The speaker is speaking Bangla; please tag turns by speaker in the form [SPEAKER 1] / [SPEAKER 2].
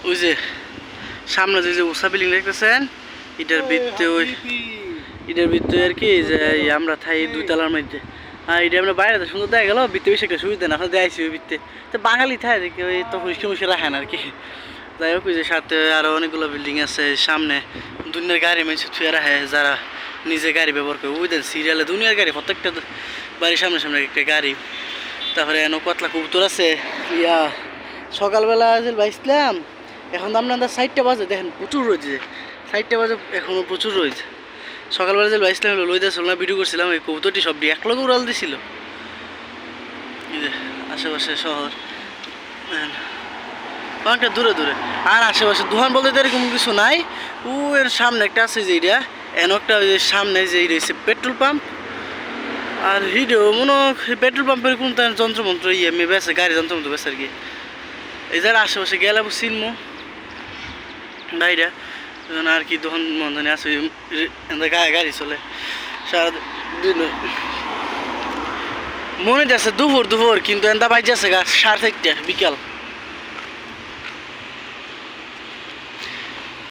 [SPEAKER 1] ওই যে সামনে যে উষা বিল্ডিং দেখতেছেন এটার ভিতরে আর কি যে আমরা থাই 2 তলার মধ্যে। আর এটা আমরা বাইরে সুন্দর দেখা গেল, ভিতরে বেশি একটা সুবিধা না, আমরা দেখাইছি ওই ভিতরে তো বাঙালি থাই দেখি ওই তো হুঁশকে রাখেন আর কি। যাই হোক ওই যে সাথে আরও অনেকগুলো বিল্ডিং আছে, সামনে দুনিয়ার গাড়ি মেনছে থুয়ে রাখে যারা নিজে গাড়ি ব্যবহার করে। ওই দেন সিরিয়ালে দুনিয়ার গাড়ি, প্রত্যেকটা বাড়ির সামনে সামনে একটা গাড়ি। তারপরে এনো কতলা কবুতর আছে। ইয়া সকালবেলা যে বাইছিলাম, এখন তো আপনার 4টা বাজে, দেখেন প্রচুর রয়েছে, 4টা বাজে এখনও প্রচুর রয়েছে। সকালবেলা যে বাইছিলাম লইতে চল না, ভিডিও করছিলাম, এই কবুতরটি সবটি এক লগে উড়াল দিছিল। এই যে আশেপাশে শহর অনেকটা দূরে দূরে, আর আশেপাশে দোকান বলতে তো এরকম কিছু নাই। ও এর সামনে একটা আছে যে এটা এন একটা ওই যে সামনে যে রয়েছে পেট্রোল পাম্প। আর হিডো মনে পেট্রোল পাম্পের কোন যন্ত্রমন্ত্র ইয়ে মেয়ে বেছে, গাড়ি যন্ত্রমন্ত্র বেছে আর কি। এই যারা আশেপাশে গেলে চিনমো বাইরে আর কি দোকান মন্দানি আছে, গাড়ি চলে সারাদিন। মনে যাচ্ছে দুপুর দুপুর, কিন্তু এন্দা বাইজে আছে 4:30 বিকাল।